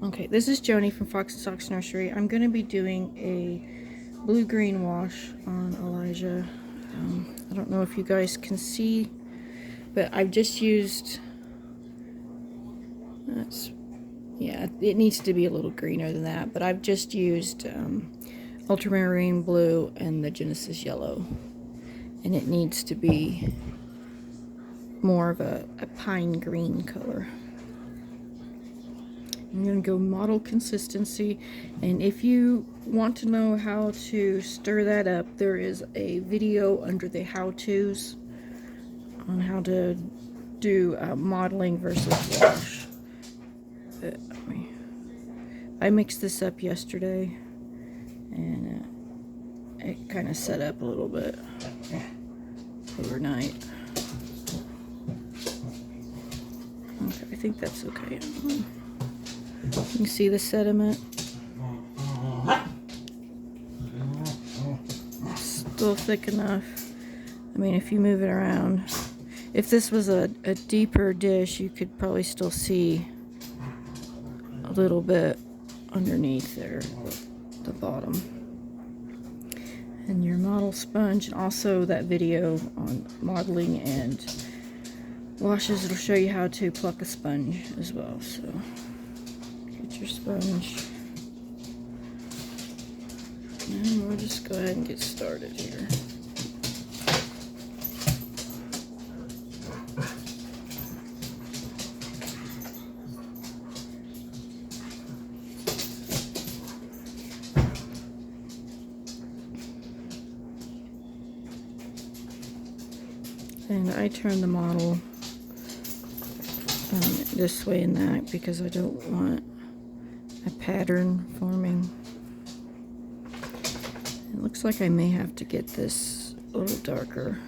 Okay, this is Joni from Fox and Socks Nursery. I'm going to be doing a blue-green wash on Elijah. I don't know if you guys can see, but I've just used, yeah, it needs to be a little greener than that, but I've just used ultramarine blue and the Genesis yellow, and it needs to be more of a pine green color. I'm going to go model consistency, and if you want to know how to stir that up, there is a video under the how-tos on how to do modeling versus wash. I mixed this up yesterday, and it kind of set up a little bit overnight. Okay, I think that's okay. You can see the sediment. Still thick enough. I mean, if you move it around. If this was a deeper dish, you could probably still see a little bit underneath there, the bottom. And your model sponge, and also that video on modeling and washes, it'll show you how to pluck a sponge as well. So get your sponge, and we'll just go ahead and get started here. And I turn the model this way and that because I don't want a pattern forming. It looks like I may have to get this a little darker.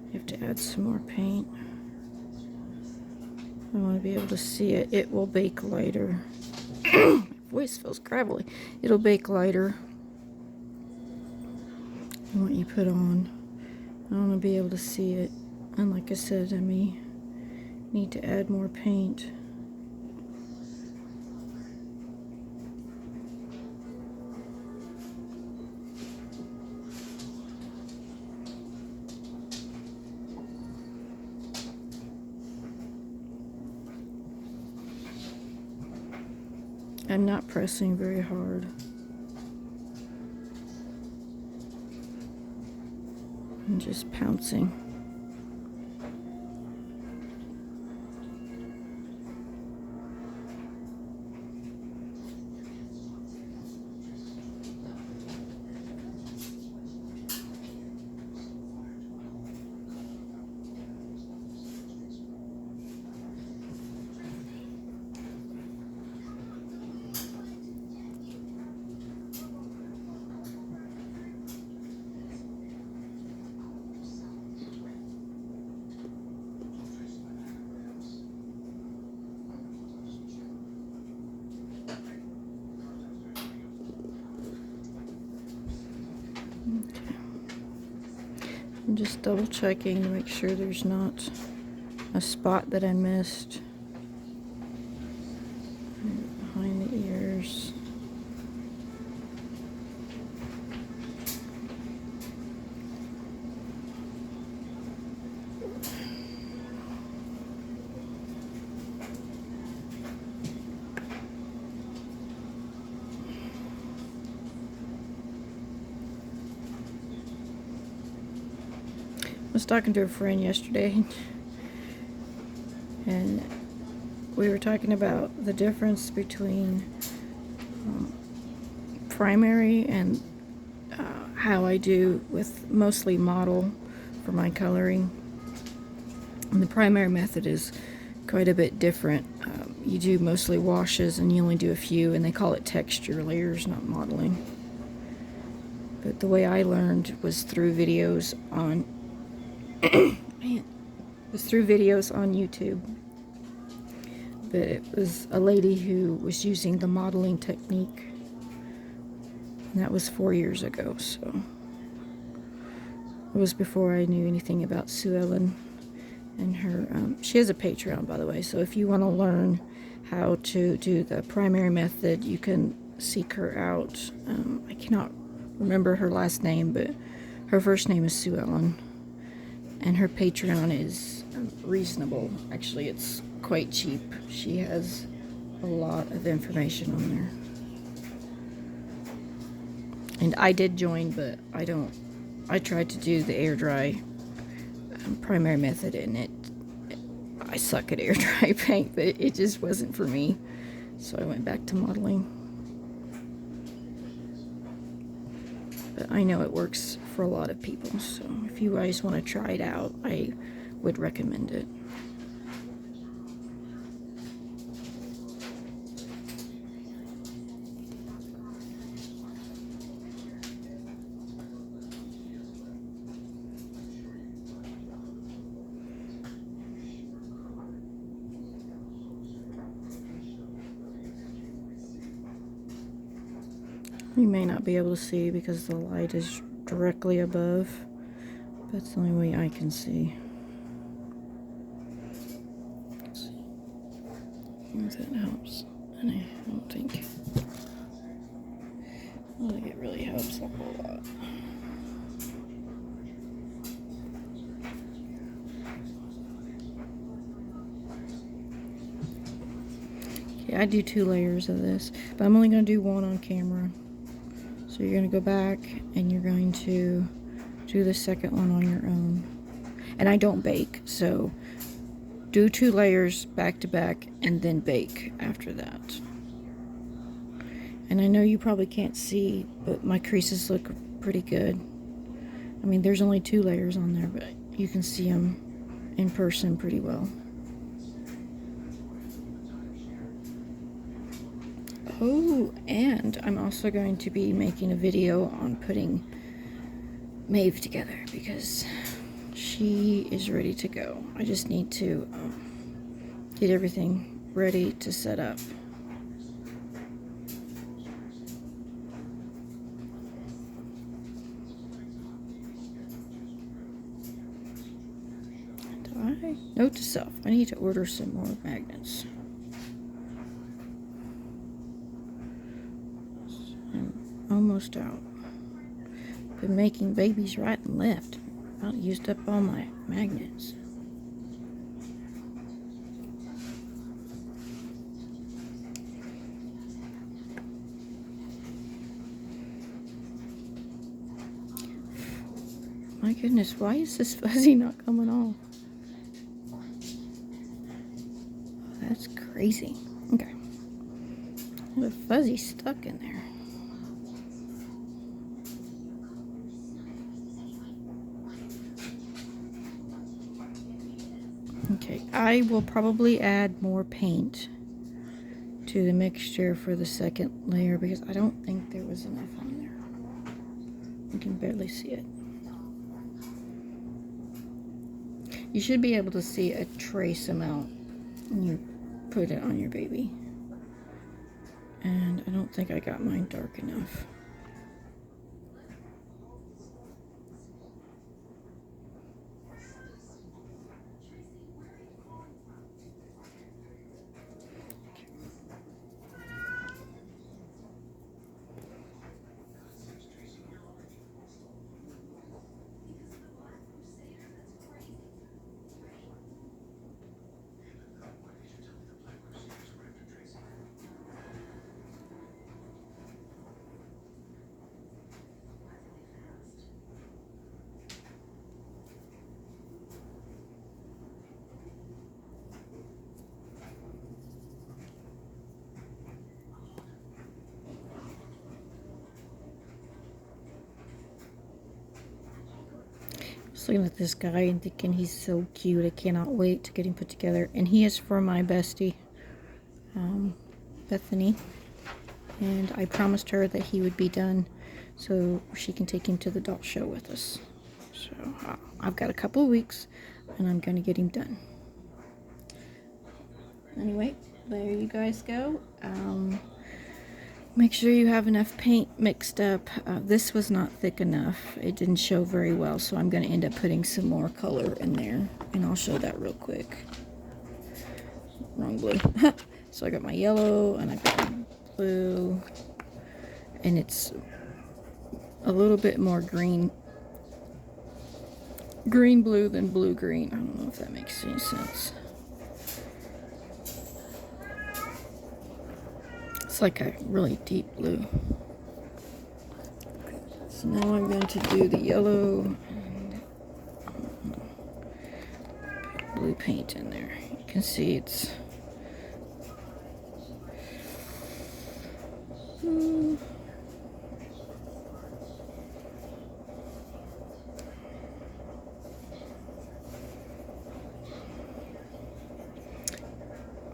You have to add some more paint. I want to be able to see it. It will bake lighter. My voice feels gravelly. It'll bake lighter than what you put on. I want to be able to see it, and like I said, I may need to add more paint. I'm not pressing very hard. And just pouncing. Okay. I'm just double checking to make sure there's not a spot that I missed. Behind the ears. I was talking to a friend yesterday, and we were talking about the difference between primary and how I do with mostly model for my coloring. And the primary method is quite a bit different. You do mostly washes and you only do a few, and they call it texture layers, not modeling. But the way I learned was through videos on YouTube. But it was a lady who was using the modeling technique, and that was 4 years ago, so it was before I knew anything about Sue Ellen and her. She has a Patreon, by the way, so if you want to learn how to do the primary method, you can seek her out. I cannot remember her last name, but her first name is Sue Ellen, and her Patreon is reasonable. Actually, it's quite cheap. She has a lot of information on there. And I did join, but I tried to do the air dry primary method, and I suck at air dry paint, but it just wasn't for me. So I went back to modeling. But I know it works for a lot of people, so if you guys want to try it out, I would recommend it. You may not be able to see because the light is directly above. That's the only way I can see. Let's see if that helps. And I don't think it really helps a whole lot. Okay, I do 2 layers of this, but I'm only going to do 1 on camera. So you're going to go back and you're going to do the second one on your own. And I don't bake, so do 2 layers back to back and then bake after that. And I know you probably can't see, but my creases look pretty good. I mean, there's only 2 layers on there, but you can see them in person pretty well. Oh, and I'm also going to be making a video on putting Maeve together because she is ready to go. I just need to get everything ready to set up. Note to self, I need to order some more magnets. I'm almost out. Been making babies right and left. About used up all my magnets. My goodness, why is this fuzzy not coming off? That's crazy. Okay. The fuzzy stuck in there. Okay, I will probably add more paint to the mixture for the second layer because I don't think there was enough on there. You can barely see it. You should be able to see a trace amount when you put it on your baby. And I don't think I got mine dark enough. Looking at this guy and thinking he's so cute. I cannot wait to get him put together. And he is for my bestie, Bethany. And I promised her that he would be done so she can take him to the doll show with us. So I've got a couple of weeks and I'm going to get him done. Anyway, there you guys go. Make sure you have enough paint mixed up. This was not thick enough. It didn't show very well, so I'm going to end up putting some more color in there. And I'll show that real quick. Wrong blue. So I got my yellow and I got my blue, and it's a little bit more green blue than blue green. I don't know if that makes any sense. It's like a really deep blue. So now I'm going to do the yellow and blue paint in there. You can see it's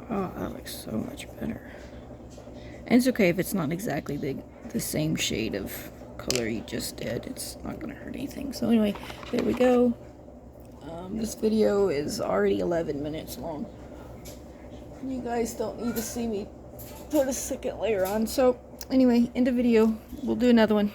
oh, that looks so much better. And it's okay if it's not exactly the same shade of color you just did. It's not going to hurt anything. So anyway, there we go. This video is already 11 minutes long. You guys don't need to see me put a second layer on. So anyway, end of video. We'll do another one.